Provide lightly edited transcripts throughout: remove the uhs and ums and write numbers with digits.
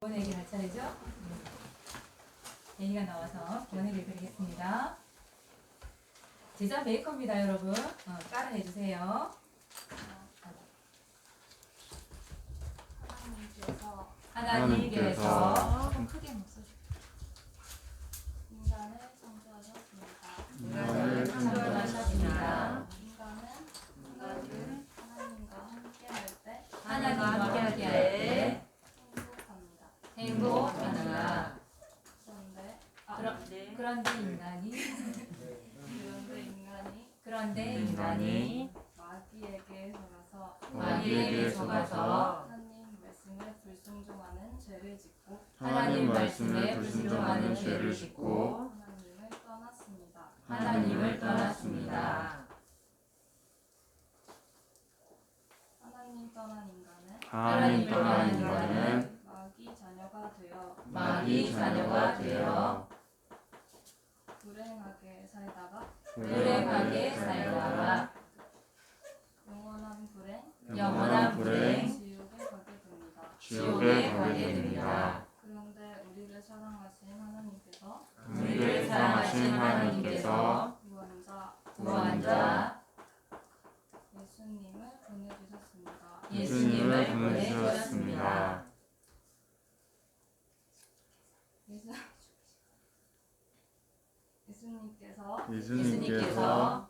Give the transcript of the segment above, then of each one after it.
구원 얘기 할 차례죠? 얘기가 나와서 구원 얘기 드리겠습니다. 제자 메이커입니다, 여러분. 따라해 주세요. 하나님께서 크게 목소리 인간을 창조하셨습니다. 인간은 하나님과 함께할 때 하나님과 함께할 때 행복합니다. 그런데 인간이 마귀에게 속아서 하나님 말씀에 불순종하는 죄를 짓고 하나님을 떠났습니다. 하나님 떠난 인간은 마귀 자녀가 되어 불행하게 살다가 영원한 불행 지옥에 가게 됩니다. 그런데 우리를 사랑하신 하나님께서 구원자 예수님을 보내주셨습니다. 예수님께서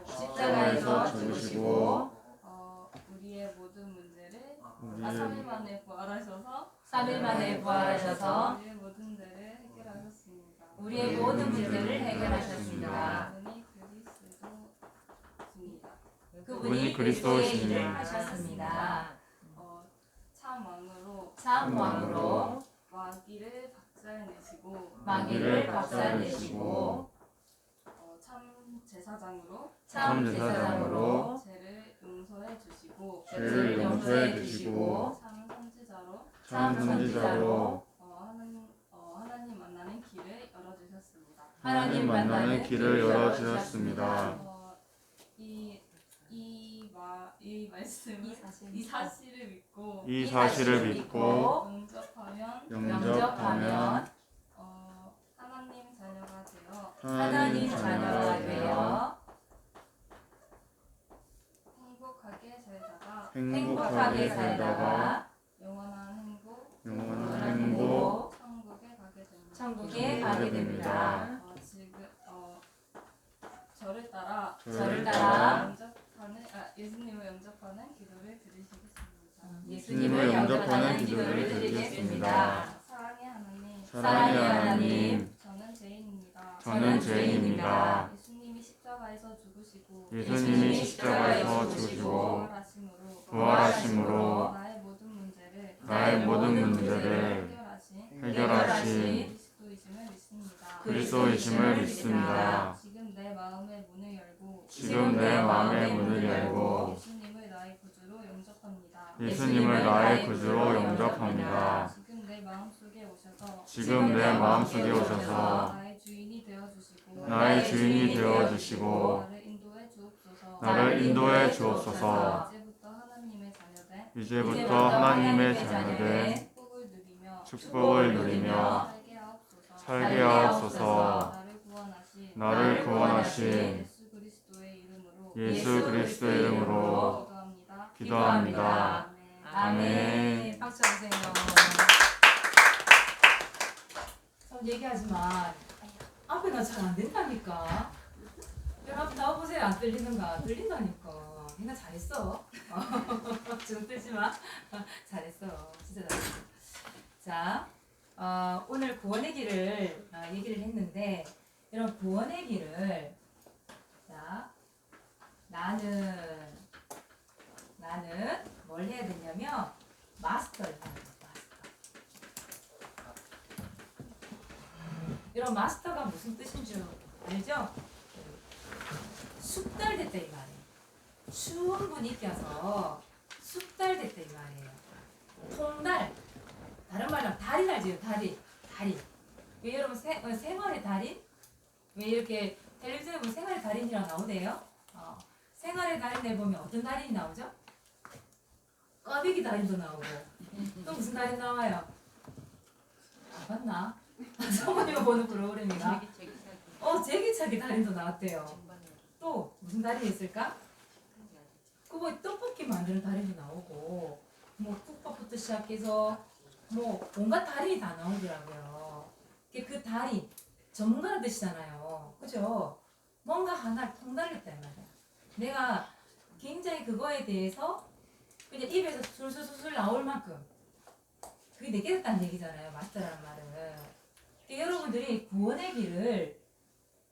십자가에서 죽으시고 우리의 모든 문제를 3일 만에 부활하셔서 우리의 모든 문제를 해결하셨습니다. 그분이 그리스도의 일을 하셨습니다. 참 왕으로 마귀를 박살내시고 참 제사장으로 죄를 용서해 주시고 참 선지자로 하나님 만나는 길을 열어주셨습니다. 이 사실을 믿고 영접하면 하나님 자녀가 되어 행복하게 살다가 영원한 행복 천국에 가게 됩니다. 저를 따라 예수님을 영접하는 기도를 드리겠습니다. 사랑의 하나님, 저는 죄인입니다. 예수님이 십자가에서 죽으시고 부활하심으로 나의 모든 문제를 해결하신 그리스도이심을 믿습니다. 지금 내 마음의 문을 열고 예수님을 나의 구주로 영접합니다. 지금 내 마음속에 오셔서 나의 주인이 되어주시고 나를 인도해 주옵소서. 이제부터 하나님의 자녀된 축복을 누리며 살게 하옵소서. 나를 구원하신 예수 그리스도의 이름으로 기도합니다. 아멘. 박수 주세요. 전 얘기하지만 앞에가 잘 안 된다니까. 여러분 나와보세요. 안 들리는가? 들린다니까. 내가 잘했어. 지금 들지 마. 잘했어. 진짜 잘했어. 자, 오늘 구원의 길을 얘기를 했는데 이런 구원의 길을 자 나는 뭘 해야 되냐면 마스터를 해야 돼. 이런 마스터가 무슨 뜻인 줄 알죠? 숙달됐다 이 말이에요. 충분히 익혀서 숙달됐다 이 말이에요. 통달. 다른 말로 달인 알지요? 달인. 왜 여러분 생활의 달인? 왜 이렇게 텔레비전에 보면 생활의 달인이라고 나오대요? 생활의 달인에 보면 어떤 달인이 나오죠? 꽈배기 달인도 나오고 또 무슨 달인 나와요? 아 봤나? 성원이가 보는 프로그램이가 제기차기 달인도 나왔대요. 또 무슨 달인이 있을까? 그거 떡볶이 만드는 달인도 나오고 뭐 국밥부터 시작해서 뭐 온갖 달인이 다 나오더라고요. 그 달인 전문가란 뜻이잖아요. 그죠? 뭔가 하나를 통달했단 말이야. 내가 굉장히 그거에 대해서 그냥 입에서 술술술 나올 만큼 그게 느껴졌다는 얘기잖아요. 마스터라는 말은. 그러니까 여러분들이 구원의 길을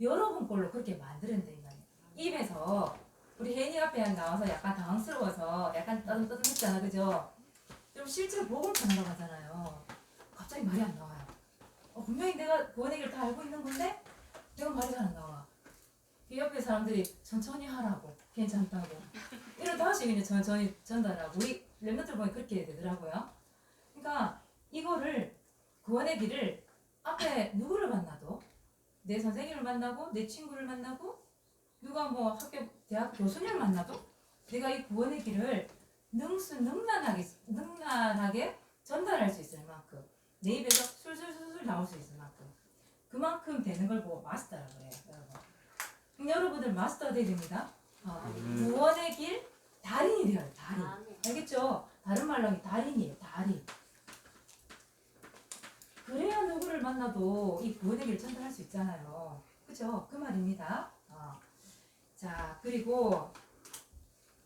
여러분 걸로 그렇게 만드는데 이 말이에요. 입에서 우리 혜인이 앞에 나와서 약간 당황스러워서 약간 떠듬떠듬했잖아. 그죠? 좀 실제로 복음 전하러 가잖아요. 갑자기 말이 안 나와요. 분명히 내가 구원의 길을 다 알고 있는 건데 내가 말이 잘 안 나와. 그 옆에 사람들이 천천히 하라고 괜찮다고 이러다 다시 그냥 천천히 전달하고 우리 랩런들 보니 그렇게 되더라고요. 그러니까 이거를 구원의 길을 앞에 누구를 만나도 내 선생님을 만나고 내 친구를 만나고 누가 뭐 학교 대학 교수님을 만나도 내가 이 구원의 길을 능란하게 전달할 수 있을 만큼 내 입에서 술술술술 나올 수 있을 만큼 그만큼 되는 걸 보고 마스터라고 해요. 여러분. 여러분들 마스터가 돼야 됩니다. 구원의 길 달인이 되어요. 달인. 알겠죠? 다른 말로 하면 달인이에요. 달인. 그래야 누구를 만나도 이 구원의 길을 전달할 수 있잖아요. 그죠? 그 말입니다. 자, 그리고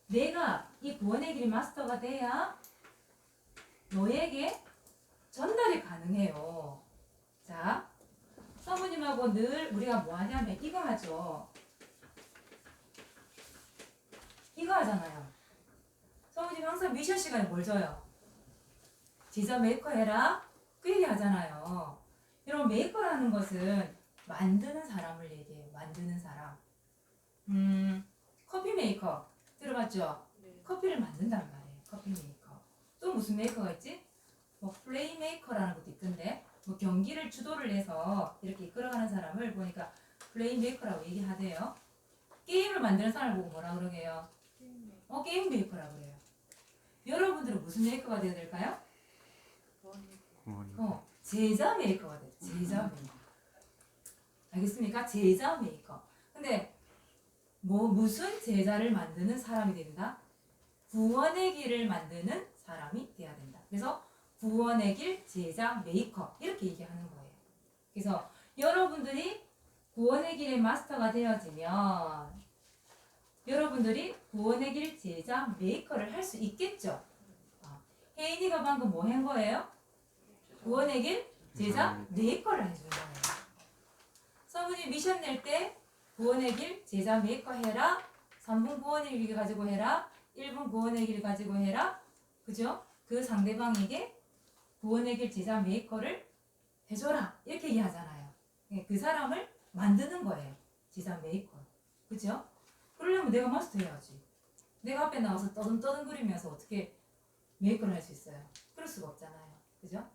내가 이 구원의 길 마스터가 돼야 너에게 전달이 가능해요. 자, 사모님하고 늘 우리가 뭐 하냐면 이거 하죠. 이거 하잖아요. 사모님 항상 미션 시간에 뭘 줘요? 제자 메이커 해라. 그 얘기 하잖아요. 여러분 메이커라는 것은 만드는 사람을 얘기해요. 만드는 사람. 커피 메이커 들어봤죠? 네. 커피를 만든단 말이에요. 커피 메이커. 또 무슨 메이커가 있지? 뭐 플레이 메이커라는 것도 있던데 뭐 경기를 주도를 해서 이렇게 이끌어가는 사람을 보니까 플레이 메이커라고 얘기하대요. 게임을 만드는 사람을 보고 뭐라 그러게요? 게임 메이커라고 그래요. 여러분들은 무슨 메이커가 되어야 될까요? 제자 메이커가 돼요. 제자 메이커. 알겠습니까? 제자 메이커. 근데 무슨 제자를 만드는 사람이 됩니다. 구원의 길을 만드는 사람이 돼야 된다. 그래서 구원의 길 제자 메이커 이렇게 얘기하는 거예요. 그래서 여러분들이 구원의 길의 마스터가 되어지면 여러분들이 구원의 길 제자 메이커를 할 수 있겠죠. 혜인이가 방금 뭐 한 거예요? 구원의 길 제자 메이커를 해준 거예요. 사모님 미션 낼 때 구원의 길 제자 메이커 해라. 3분 구원의 길 가지고 해라. 1분 구원의 길 가지고 해라. 그죠? 그 상대방에게 구원의 길 제자 메이커를 해줘라. 이렇게 얘기하잖아요. 그 사람을 만드는 거예요. 제자 메이커. 그죠? 그러려면 내가 마스터 해야지. 내가 앞에 나와서 떠듬떠듬거리면서 어떻게 메이커를 할 수 있어요? 그럴 수가 없잖아요. 그죠?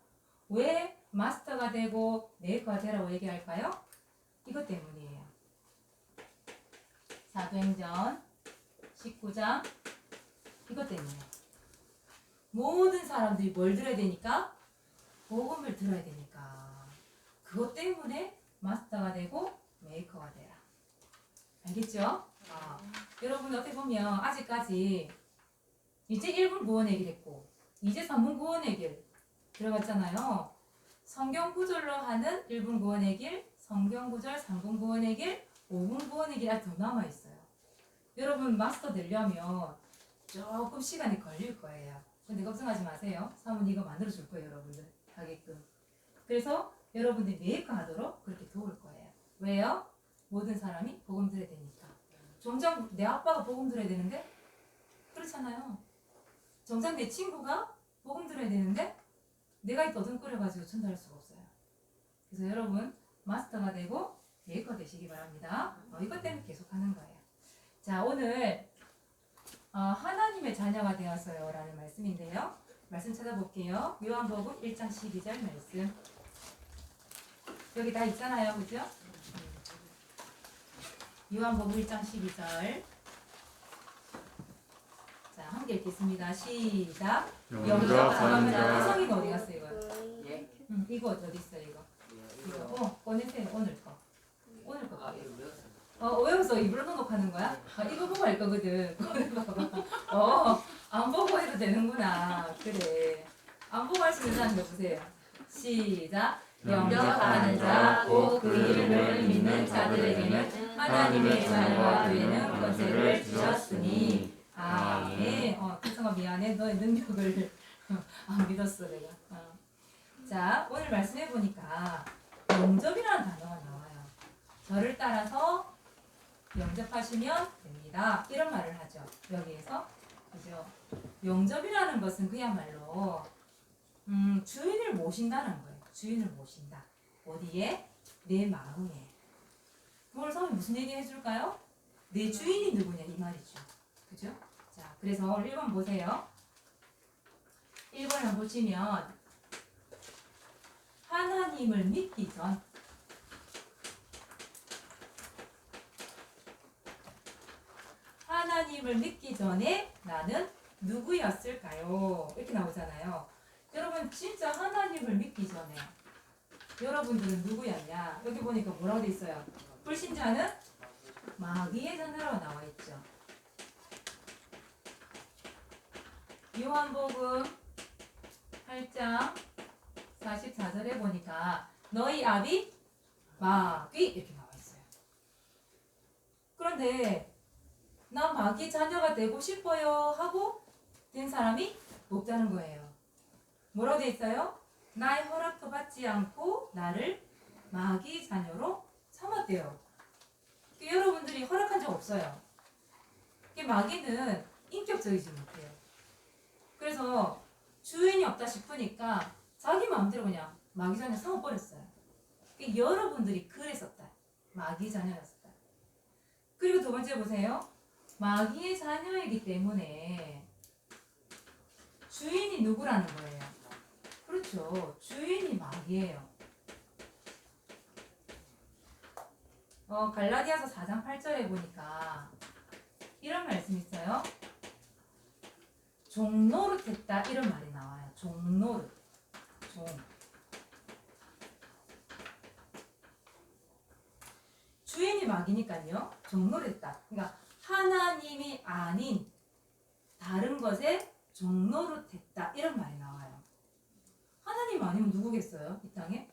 왜 마스터가 되고 메이커가 되라고 얘기할까요? 이것 때문이에요. 사도행전 19장 이것 때문이에요. 모든 사람들이 뭘 들어야 되니까? 복음을 들어야 되니까. 그것 때문에 마스터가 되고 메이커가 되라. 알겠죠? 여러분 어떻게 보면 아직까지 이제 1분 구원의 길 했고 이제 3분 구원의 길 들어갔잖아요. 성경 구절로 하는 1분 구원의 길, 성경 구절 3분 구원의 길, 5분 구원의 길 아직 더 남아있어요. 여러분 마스터 되려면 조금 시간이 걸릴 거예요. 근데 걱정하지 마세요. 사모님 이거 만들어줄 거예요. 여러분들 하게끔. 그래서 여러분들이 메이커 하도록 그렇게 도울 거예요. 왜요? 모든 사람이 복음 들어야 되니까. 정작 내 아빠가 복음 들어야 되는데 그렇잖아요. 정작 내 친구가 복음 들어야 되는데 내가 이 더듬거려가지고 전달할 수가 없어요. 그래서 여러분 마스터가 되고 메이커 되시기 바랍니다. 이것 때문에 계속 하는 거예요. 자, 오늘 하나님의 자녀가 되었어요 라는 말씀인데요. 말씀 찾아볼게요. 요한복음 1장 12절 말씀. 여기 다 있잖아요. 그죠? 요한복음 1장 12절. 자, 함께 함께 읽겠습니다. 시작. 영접하는 자. 성이가 어디 갔어 이거? 예? 이거 어디 있어 이거? 이거 꺼내세요. 오늘 거. 오늘 거. 아, 이거 외웠어. 외워서 입으로 등록하는 거야? 이거 보고 할 거거든. 봐봐. 안 보고 해도 되는구나. 그래. 안 보고 할 수 있는 사람 보세요. 시작. 영접하는 자, 곧 그 이름을 믿는 자들에게는 하나님의 자녀가 되는 권세를 주셨으니. 아멘. 태성아 미안해. 너의 능력을 안 믿었어 내가. 자, 오늘 말씀해 보니까 영접이라는 단어가 나와요. 저를 따라서 영접하시면 됩니다. 이런 말을 하죠. 여기에서 그죠? 영접이라는 것은 그야말로 주인을 모신다는 거예요. 주인을 모신다. 어디에? 내 마음에. 오늘 성이 무슨 얘기 해줄까요? 내 주인이 누구냐 이 말이죠. 그죠? 자, 그래서 오늘 1번 보세요. 1번을 보시면 하나님을 믿기 전 하나님을 믿기 전에 나는 누구였을까요? 이렇게 나오잖아요. 여러분 진짜 하나님을 믿기 전에 여러분들은 누구였냐? 여기 보니까 뭐라고 돼 있어요? 불신자는 마귀의 자녀라고 나와 있죠. 요한복음 8장 44절에 보니까 너희 아비 마귀 이렇게 나와 있어요. 그런데 난 마귀 자녀가 되고 싶어요 하고 된 사람이 없다는 거예요. 뭐라고 돼 있어요? 나의 허락도 받지 않고 나를 마귀 자녀로 삼았대요. 여러분들이 허락한 적 없어요. 마귀는 인격적이지 못해요. 그래서 주인이 없다 싶으니까 자기 마음대로 그냥 마귀 자녀 삼아버렸어요. 여러분들이 그랬었다. 마귀 자녀였었다. 그리고 두 번째 보세요. 마귀의 자녀이기 때문에 주인이 누구라는 거예요? 그렇죠. 주인이 마귀예요. 갈라디아서 4장 8절에 보니까 이런 말씀이 있어요. 종노릇했다 이런 말이 나와요. 종노릇. 종. 주인이 마귀니까요. 종노릇했다. 그러니까 하나님이 아닌 다른 것에 종노릇했다 이런 말이 나와요. 하나님 아니면 누구겠어요? 이 땅에?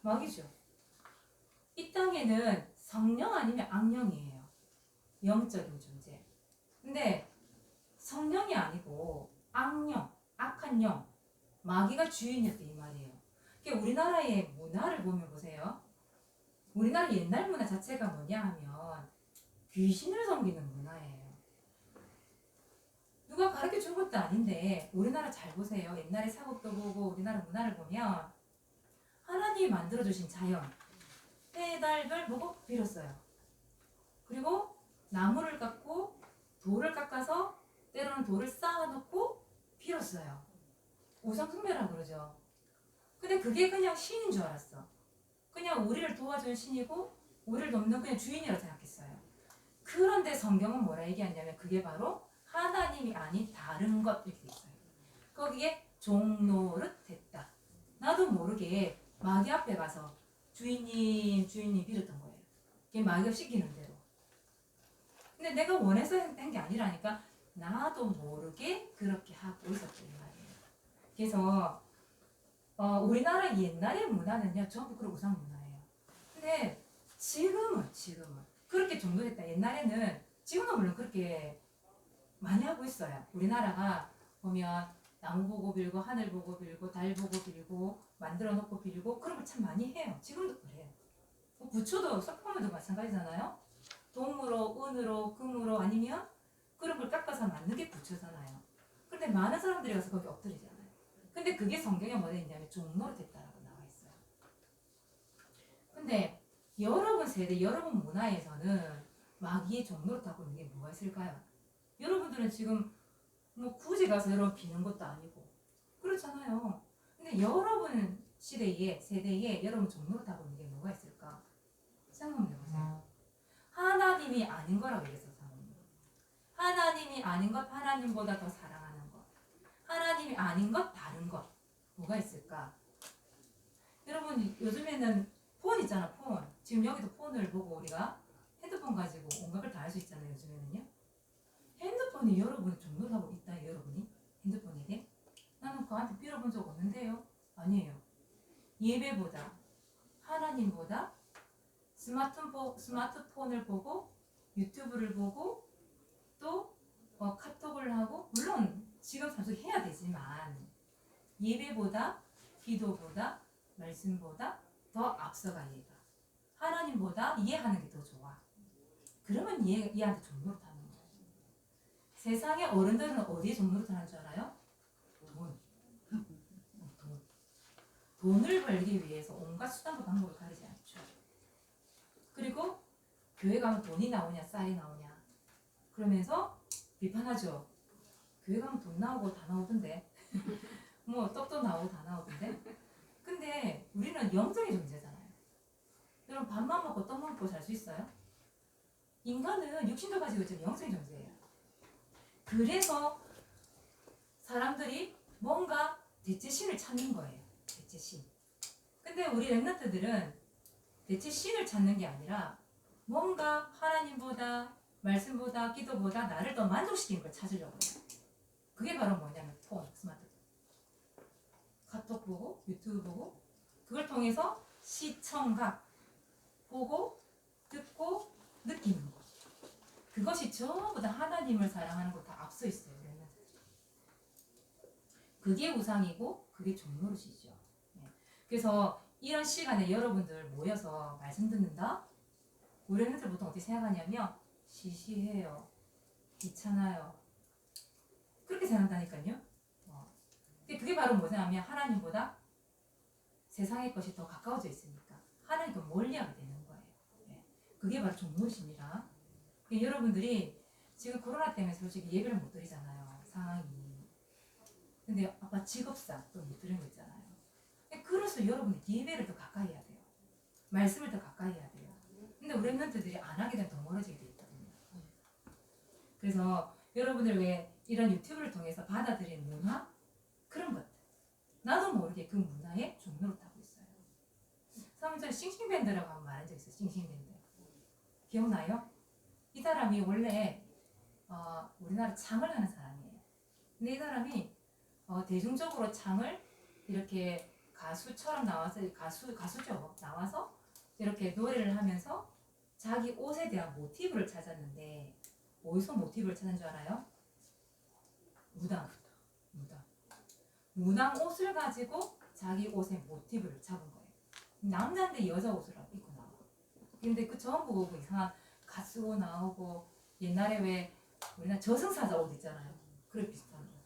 마귀죠. 이 땅에는 성령 아니면 악령이에요. 영적인 존재. 근데 성령이 아니고 악령, 악한 영, 마귀가 주인이었다 이 말이에요. 그러니까 우리나라의 문화를 보면 보세요. 우리나라 옛날 문화 자체가 뭐냐 하면 귀신을 섬기는 문화예요. 누가 가르쳐 준 것도 아닌데 우리나라 잘 보세요. 옛날에 사극도 보고 우리나라 문화를 보면 하나님이 만들어주신 자연 해달별 보고 빌었어요. 그리고 나무를 깎고 돌을 깎아서 때로는 돌을 쌓아놓고 빌었어요. 우상숭배라고 그러죠. 근데 그게 그냥 신인 줄 알았어. 그냥 우리를 도와준 신이고 우리를 돕는 그냥 주인이라고 생각했어요. 그런데 성경은 뭐라 얘기하냐면 그게 바로 하나님이 아닌 다른 것 이렇게 있어요. 거기에 종노릇했다. 나도 모르게 마귀 앞에 가서 주인님 빌었던 거예요. 그게 마귀가 시키는 대로. 근데 내가 원해서 한 게 아니라니까 나도 모르게 그렇게 하고 있었단 말이에요. 그래서 우리나라 옛날의 문화는요 전부 그런 우상 문화예요. 근데 지금은 그렇게 종노릇했다. 옛날에는 지금은 물론 그렇게 많이 하고 있어요. 우리나라가 보면 나무 보고 빌고 하늘 보고 빌고 달 보고 빌고 만들어 놓고 빌고 그런 걸 참 많이 해요. 지금도 그래요. 부처도 석가모니도 마찬가지잖아요. 동으로 은으로 금으로 아니면 그런 걸 깎아서 만든 게 부처잖아요. 근데 많은 사람들이 가서 거기 엎드리잖아요. 근데 그게 성경에 뭐가 있냐면 종노릇했다라고 나와 있어요. 근데 여러분 세대 여러분 문화에서는 마귀의 종노릇하고 있는 게 뭐가 있을까요? 여러분들은 지금 뭐 굳이 가서 여러분 비는 것도 아니고 그렇잖아요. 근데 여러분 세대에 여러분 종노릇하고 있는 게 뭐가 있을까? 생각해 보세요. 하나님이 아닌 거라고 얘기했어. 하나님이 아닌 것, 하나님보다 더 사랑하는 것. 하나님이 아닌 것, 다른 것. 뭐가 있을까? 여러분 요즘에는 폰 있잖아, 폰. 지금 여기도 폰을 보고 우리가 핸드폰 가지고 온갖 걸 다 할 수 있잖아요, 요즘에는요. 핸드폰이 여러분이 종료하고 있다, 여러분이? 핸드폰에게? 나는 그한테 빌어본 적 없는데요. 아니에요. 예배보다, 하나님보다 스마트폰을 보고, 유튜브를 보고, 또 카톡을 하고, 물론 지금 사실 해야 되지만, 예배보다, 기도보다, 말씀보다 더 앞서가 얘가. 하나님보다 이해하는 게 더 좋아. 그러면 얘한테 종로를 타는 거예요. 세상의 어른들은 어디에 종로를 타는 줄 알아요? 돈. 돈. 돈을 벌기 위해서 온갖 수단과 방법을 가리지 않죠. 그리고 교회 가면 돈이 나오냐 쌀이 나오냐 그러면서 비판하죠. 교회 가면 돈 나오고 다 나오던데 뭐 떡도 나오고 다 나오던데. 근데 우리는 영적인 존재잖아요. 여러분 밥만 먹고 떡만 먹고 살 수 있어요? 인간은 육신도 가지고 있지만 영적인 존재예요. 그래서 사람들이 뭔가 대체신을 찾는 거예요. 대체신. 근데 우리 랩런트들은 대체신을 찾는 게 아니라 뭔가 하나님보다 말씀보다 기도보다 나를 더 만족시키는 걸 찾으려고 해요. 그게 바로 뭐냐면 폰, 스마트폰. 카톡 보고 유튜브 보고 그걸 통해서 시청각 보고 듣고 느끼는 거. 그것이 전부 다 하나님을 사랑하는 거 다 앞서 있어요. 그게 우상이고 그게 종노릇이죠. 그래서 이런 시간에 여러분들 모여서 말씀 듣는다? 우리는 보통 어떻게 생각하냐면 시시해요. 귀찮아요. 그렇게 생각한다니까요. 그게 바로 뭐냐면 하나님보다 세상의 것이 더 가까워져 있으니까 하나님과 멀리하게 되는 거예요. 그게 바로 종노릇입니다. 여러분들이 지금 코로나 때문에 솔직히 예배를 못 드리잖아요. 상황이. 근데 아빠 직업상 또 못 드리는 거 있잖아요. 그래서 여러분들 예배를 더 가까이 해야 돼요. 말씀을 더 가까이 해야 돼요. 근데 우리 랩런트들이 안 하게 되면 더 멀어지게 돼 있거든요. 그래서 여러분들 왜 이런 유튜브를 통해서 받아들이는 문화? 그런 것들. 나도 모르게 그 문화에 종노릇하고 있어요. 사람들 싱싱밴드라고 한번 말한 적 있어요. 싱싱밴드. 기억나요? 이 사람이 원래 우리나라 창을 하는 사람이에요. 근데 이 사람이 대중적으로 창을 이렇게 가수처럼 나와서 가수죠. 나와서 이렇게 노래를 하면서 자기 옷에 대한 모티브를 찾았는데 어디서 모티브를 찾은 줄 알아요? 무당 옷을 가지고 자기 옷의 모티브를 잡은 거예요. 남자인데 여자 옷을 입고 나와. 근데 그 전부 보고 이상한 가수 옷 나오고 옛날에 왜 우리나라 저승사자 옷 있잖아요. 그래 비슷한 거.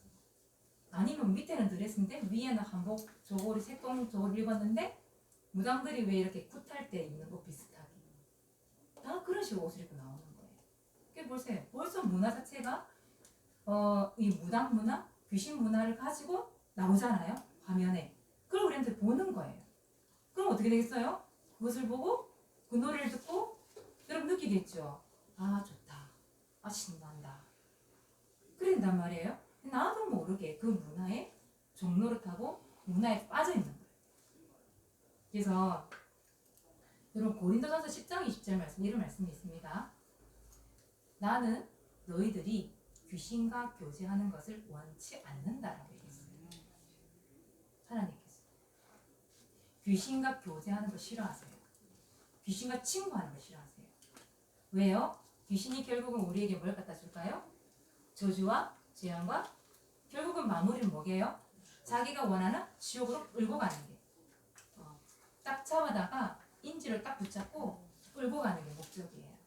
아니면 밑에는 드레스인데 위에는 한복 저고리 색동 저고리 입었는데 무당들이 왜 이렇게 굿할 때 입는 거 비슷하게 다 그런 식으로 옷을 입고 나오는 거예요. 그게 벌써 문화 자체가 이 무당 문화, 귀신 문화를 가지고 나오잖아요. 화면에. 그걸 우리한테 보는 거예요. 그럼 어떻게 되겠어요? 그것을 보고 그 노래를 듣고 여러분 느끼겠죠. 아 좋다. 아 신난다. 그런단 말이에요. 나도 모르게 그 문화에 종노릇하고 문화에 빠져있는 거예요. 그래서 여러분 고린도전서 10장 20절 말씀 이런 말씀이 있습니다. 나는 너희들이 귀신과 교제하는 것을 원치 않는다라고 얘기했어요. 하나님께서 귀신과 교제하는 거 싫어하세요. 귀신과 친구하는 거 싫어하세요. 왜요? 귀신이 결국은 우리에게 뭘 갖다 줄까요? 저주와 재앙과 결국은 마무리는 뭐게요? 자기가 원하는 지옥으로 끌고 가는 게. 딱 잡아다가 인지를 딱 붙잡고 끌고 가는 게 목적이에요.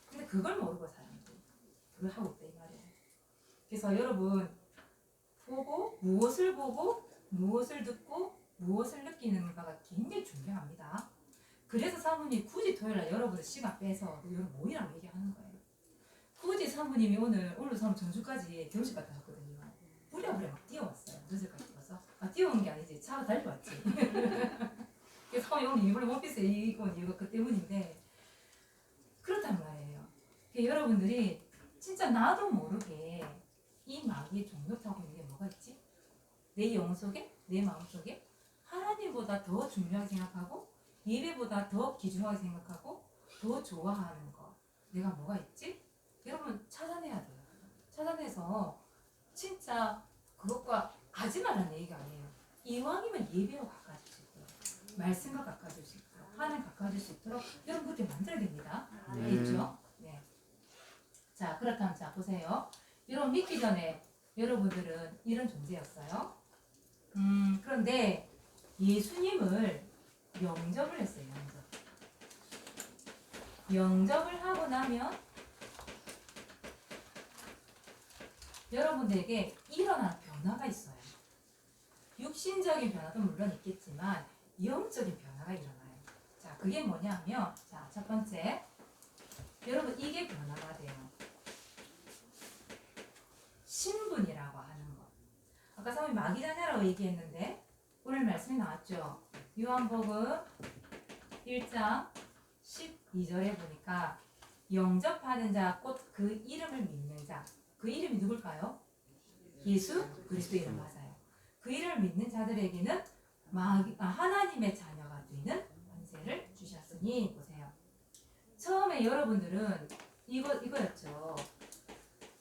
근데 그걸 모르고 사람들이 그걸 하고 있다 이 말이에요. 그래서 여러분 무엇을 보고 무엇을 듣고 무엇을 느끼는가가 굉장히 중요합니다. 그래서 사모님이 굳이 토요일날 여러분의 시간 빼서 여러분 모이라고 얘기하는 거예요. 굳이 사모님이 오늘 사모 전주까지 결혼식 갔다 왔거든요. 부랴부랴 막 뛰어왔어요. 늦을까지 뛰어서. 뛰어온 게 아니지. 차가 달려왔지. 그래서 사모님 오늘 이불 원피스 입고 온 이유가 그 때문인데 그렇단 말이에요. 여러분들이 진짜 나도 모르게 이 마귀의 종노타고 있는 게 뭐가 있지? 내 영 속에, 내 마음 속에 하나님보다 더 중요하게 생각하고 예배보다 더 귀중하게 생각하고 더 좋아하는 거 내가 뭐가 있지? 여러분 찾아내야 돼요. 찾아내서 진짜 그것과 하지 말라는 얘기가 아니에요. 이왕이면 예배와 가까워질 수 있도록 말씀과 가까워질 수 있도록 하나님 가까워질 수 있도록 여러분 그렇게 만들어야 됩니다. 알겠죠? 네. 자 그렇다면 자 보세요. 여러분 믿기 전에 여러분들은 이런 존재였어요. 그런데 예수님을 영접을 했어요. 영접을 하고 나면 여러분들에게 일어난 변화가 있어요. 육신적인 변화도 물론 있겠지만 영적인 변화가 일어나요. 자, 그게 뭐냐면 자, 첫 번째 여러분 이게 변화가 돼요. 신분이라고 하는 것. 아까 사람이 마귀자녀라고 얘기했는데 오늘 말씀이 나왔죠. 요한복음 1장 12절에 보니까 영접하는 자 곧 그 이름을 믿는 자. 그 이름이 누굴까요? 예수 그리스도 이름 맞아요. 그 이름을 믿는 자들에게는 하나님의 자녀가 되는 권세를 주셨으니 보세요. 처음에 여러분들은 이거였죠.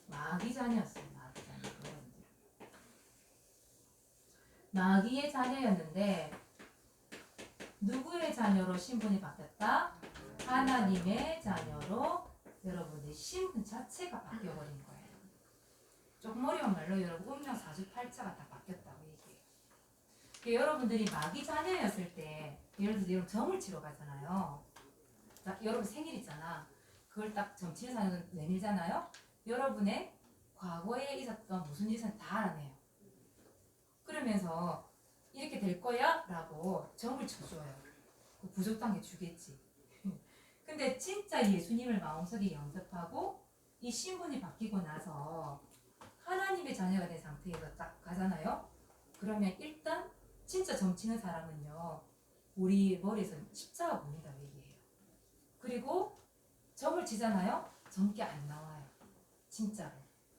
마귀 자녀였어요. 마귀 자녀. 여러분들. 마귀의 자녀였는데 누구의 자녀로 신분이 바뀌었다? 하나님의 자녀로 여러분의 신분 자체가 바뀌어버린 거예요. 조금 어려운 말로 여러분 운명 48자가 다 바뀌었다고 얘기해요. 그러니까 여러분들이 마귀 자녀였을 때 예를 들어서 여러분 점을 치러 가잖아요. 여러분 생일 있잖아. 그걸 딱 점치는 사람은 내밀잖아요. 여러분의 과거에 있었던 무슨 짓은 다 알아내요. 그러면서 이렇게 될 거야 라고 점을 쳐줘요. 그 부족한 게 주겠지. 근데 진짜 예수님을 마음속에 영접하고 이 신분이 바뀌고 나서 하나님의 자녀가 된 상태에서 딱 가잖아요. 그러면 일단 진짜 점치는 사람은요. 우리 머리에서 십자가 보인다고 얘기해요. 그리고 점을 치잖아요. 점괘 안 나와요. 진짜로.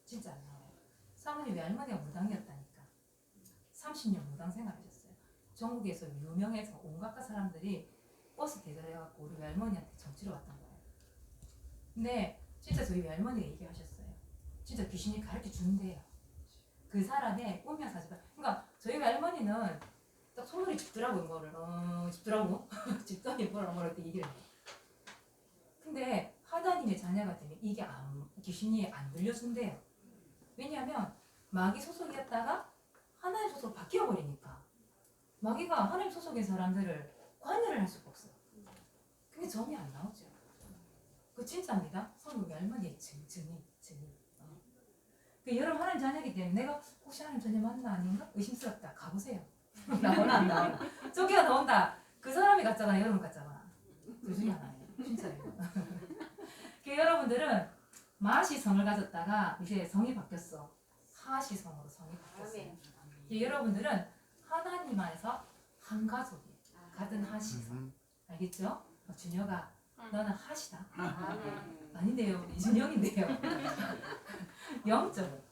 진짜 안 나와요. 사모님 외할머니가 무당이었다니까. 30년 무당 생활하셨어요. 전국에서 유명해서 온갖 사람들이 버스 대절해갖고 우리 외할머니한테 점치러 왔던 거예요. 근데 진짜 저희 외할머니가 얘기하셨어요. 진짜 귀신이 가르쳐 준대요. 그 사람의 운명 사주가. 그러니까 저희 외할머니는 딱 손으로 짚더라고요. 뭐를 짚더라고. 짚더니 뭐라 이렇게 얘기를 해요. 근데 하나님의 자녀가 되면 이게 귀신이 안 들려준대요. 왜냐하면 마귀 소속이었다가 하나님 소속으로 바뀌어버리니까 마귀가 하나님 소속의 사람들을 관여를 할 수가 없어요. 그게 점이 안 나오죠. 그 진짜입니다. 성국 할머니의 증인. 그 여러분 하나님 자녀이기 때문에 내가 혹시 하나님 자녀 맞나 아닌가? 의심스럽다. 가보세요. 나오나 안 나오나. 쪼개가 나온다. 그 사람이 같잖아. 여러분 같잖아. 둘 중에 하나예요. 진짜예요. 그 여러분들은 마시 성을 가졌다가 이제 성이 바뀌었어. 하시 성으로 성이 바뀌었어요. 여러분들은 하나님 안에서 한 가족이에요. 같은 하시성. 알겠죠? 준혁아, 너는 하시다. 아닌데요, 이준혁인데요. 영적으로는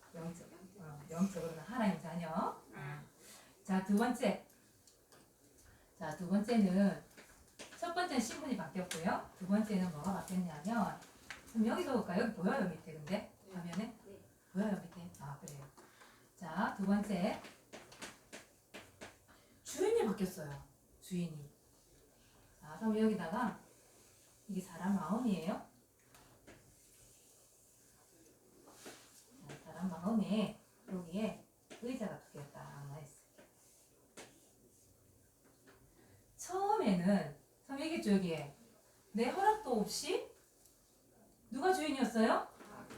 하나님 자녀. 자, 두 번째는 첫 번째는 신분이 바뀌었고요. 두 번째는 뭐가 바뀌었냐면 그럼 여기서 볼까요? 여기 보여요 밑에 근데 화면에 보여요 밑에. 아 그래요. 자, 두 번째 주인이 바뀌었어요. 주인이. 자, 그럼 여기다가 이게 사람 마음이에요. 자, 사람 마음에 여기에 의자가 두 개가 딱 나있어요. 처음에는 참 얘기했죠 여기에 내 허락도 없이 누가 주인이었어요?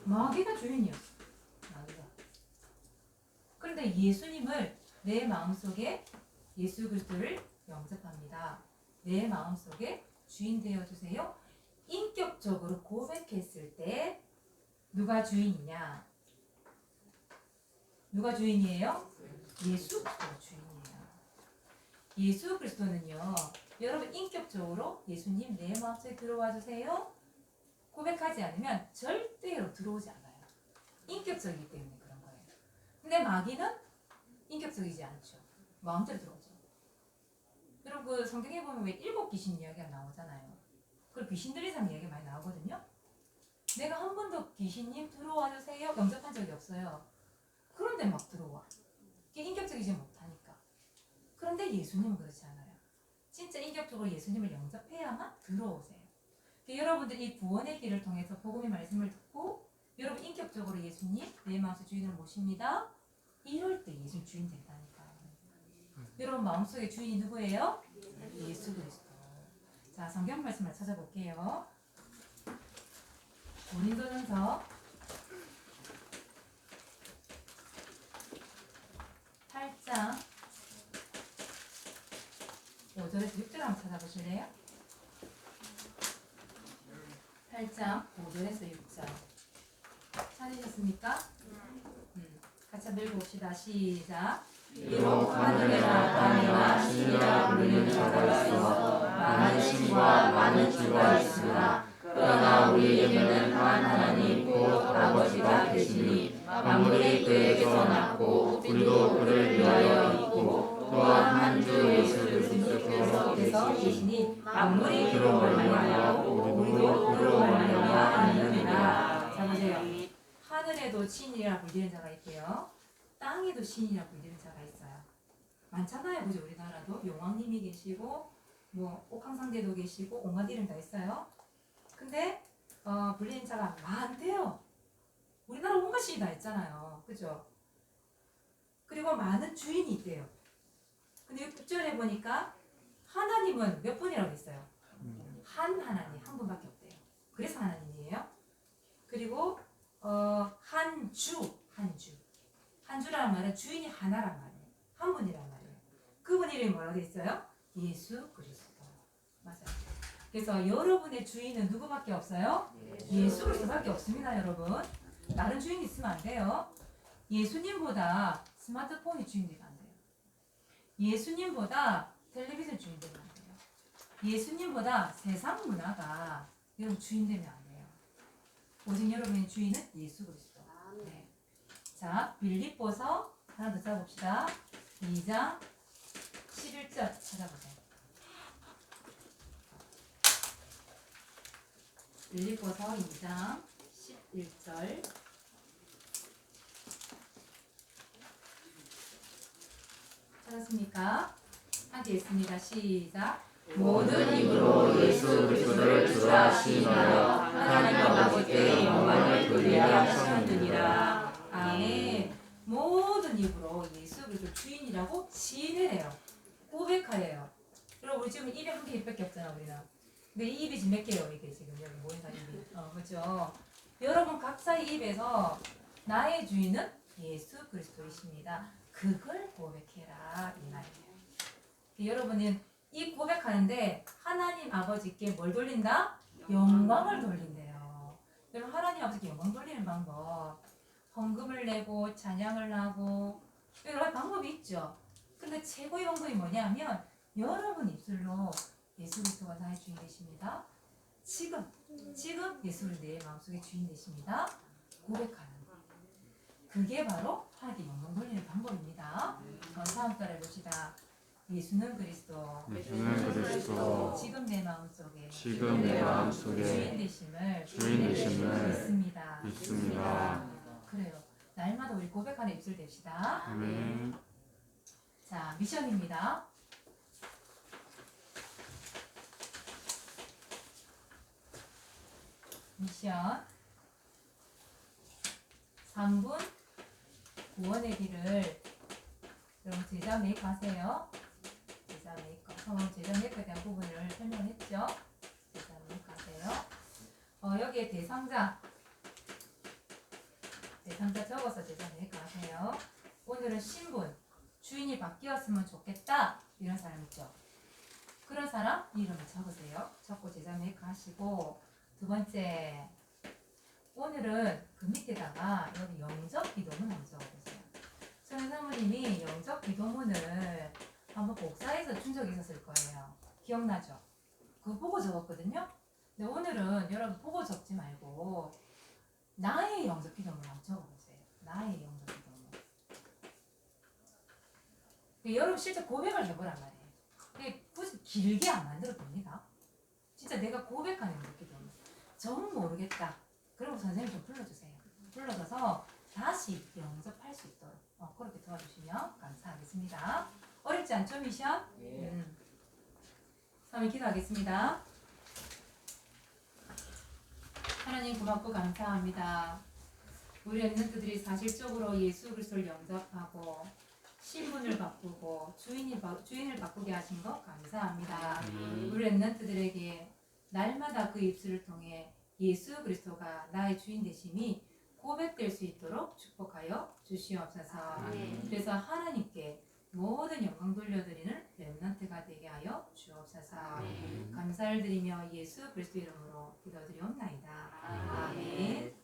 마귀가 주인이었어. 마귀가. 그런데 예수님을 내 마음속에 예수 그리스도를 영접합니다. 내 마음속에 주인 되어주세요. 인격적으로 고백했을 때 누가 주인이냐? 누가 주인이에요? 예수 그리스도가 주인이에요. 예수 그리스도는요. 여러분 인격적으로 예수님 내 마음속에 들어와 주세요. 고백하지 않으면 절대로 들어오지 않아요. 인격적이기 때문에 그런 거예요. 근데 마귀는 인격적이지 않죠. 마음대로 들어오죠. 여러분 그 성경에 보면 왜 7귀신 이야기가 나오잖아요. 그리고 귀신 들린 사람 이야기가 많이 나오거든요. 내가 한 번도 귀신님 들어와 주세요 영접한 적이 없어요. 그런데 막 들어와. 이게 인격적이지 못하니까. 그런데 예수님은 그렇지 않아요. 진짜 인격적으로 예수님을 영접해야만 들어오세요. 그러니까 여러분들 이 구원의 길을 통해서 복음의 말씀을 듣고 여러분 인격적으로 예수님 내 마음속 주인을 모십니다. 이럴 때 예수 주인 된다니까요. 여러분 마음속의 주인이 누구예요? 예수 그리스도. 자, 성경 말씀을 찾아볼게요. 고린도전서 8장 5절에서 6절 한번 찾아보실래요? 8장 5절에서 6절 찾으셨습니까? 같이 한번 읽어봅시다. 시작. 비록 하늘에나 땅에나 신이라 불리는 자가 있어 많은 신과 많은 주가 있으나 그러나 우리에게는 한 하나님 곧 아버지가 계시니 만물이 그에게서 났고 우리도 그를 위하여 있고 또한 한 주 예수 그리스도께서 계시니 만물이 그로 말미암고 우리도 그로 말미암아 있느니라. 자 보세요. 하늘에도 신이라 불리는 자가 있고요. 땅에도 신이라 불리는 자가 있어요. 많잖아요. 그죠? 우리나라도 용왕님이 계시고 뭐 옥황상제도 계시고 온갖 이름 다 있어요. 근데 불리는 자가 많대요. 우리나라 온갖 신이 다 있잖아요. 그죠? 그리고 많은 주인이 있대요. 근데 6절에 보니까 하나님은 몇 분이라고 했어요? 한 하나님, 한 분밖에 없대요. 그래서 하나님이에요. 그리고 한 주라는 말은 주인이 하나란 말이에요. 한 분이란 말이에요. 그분 이름이 뭐라고 돼 있어요? 예수 그리스도. 맞아요. 그래서 여러분의 주인은 누구밖에 없어요? 예수 그리스도밖에 없습니다, 여러분. 다른 주인이 있으면 안 돼요. 예수님보다 스마트폰이 주인 되면 안 돼요. 예수님보다 텔레비전 주인 되면 안 돼요. 예수님보다 세상 문화가 여러분 주인 되면 안 돼요. 오직 여러분의 주인은 예수 그리스도. 네. 자, 빌립보서 하나 더 찾아봅시다. 2장 11절 찾아보세요. 빌립보서 2장 11절 찾았습니까? 함께 읽습니다. 시작. 모든 입으로 예수 그리스도를 주라 시인하여 하나님 아버지께 영광을 돌리게 하셨느니라. 아멘. 모든 입으로 예수 그리스도 주인이라고 시인을 해요. 고백하여요. 여러분 우리 지금 입에 한 개 입밖에 없잖아 우리는. 근데 이 입이 지금 몇 개예요? 이게 지금 여기 모인 사람 입이. 그렇죠. 여러분 각자의 입에서 나의 주인은 예수 그리스도이십니다. 그걸 고백해라 이 말이에요. 여러분은 이 고백하는데 하나님 아버지께 뭘 돌린다? 영광을 돌린대요. 여러분 하나님 아버지께 영광 돌리는 방법 헌금을 내고 찬양을 하고 여러 가지 방법이 있죠. 근데 최고의 방법이 뭐냐면 여러분 입술로 예수 그리스도가 나의 주인 되십니다. 지금 예수를 내 마음속에 주인 되십니다. 고백하는 그게 바로 하나님께 영광 돌리는 방법입니다. 다음 따라 해봅시다. 예수는 그리스도. 지금 내 마음속에 주인 되심을 믿습니다. 그래요. 날마다 우리 고백하는 입술 됩시다. 아멘. 자, 미션입니다. 미션 3분 구원의 길을 여러분 제자 메이커 하세요. 제자 메이커. 제자 메이커에 대한 부분을 설명했죠. 제자 메이커 하세요. 여기에 대상자 적어서 제자 메이커 하세요. 오늘은 신분 주인이 바뀌었으면 좋겠다 이런 사람 있죠. 그런 사람 이름을 적으세요. 적고 제자 메이커 하시고 두 번째 오늘은 그 밑에다가 여기 영접 기도문 한번 적어보세요. 저는 사모님이 영접 기도문을 한번 복사해서 준 적이 있었을 거예요. 기억나죠? 그거 보고 적었거든요. 근데 오늘은 여러분 보고 적지 말고 나의 영접 기도문을 한번 적어보세요. 나의 영접기도. 여러분 실제 고백을 해보란 말이에요. 그게 굳이 길게 안 만들어도 됩니다. 진짜 내가 고백하는 영접기도. 전 모르겠다. 그리고 선생님 좀 불러주세요. 불러줘서 다시 영접할 수 있도록 그렇게 도와주시면 감사하겠습니다. 어렵지 않죠, 미션? 예. 다음에 기도하겠습니다. 하나님 고맙고 감사합니다. 우리 랩런트들이 사실적으로 예수 그리스도를 영접하고 신분을 바꾸고 주인을 바꾸게 하신 것 감사합니다. 우리 랩런트들에게 날마다 그 입술을 통해 예수 그리스도가 나의 주인 되심이 고백될 수 있도록 축복하여 주시옵소서. 그래서 하나님께 모든 영광 돌려드리는 렘넌트가 되게 하여 주옵소서. 감사를 드리며 예수 그리스도 이름으로 기도드리옵나이다. 아멘.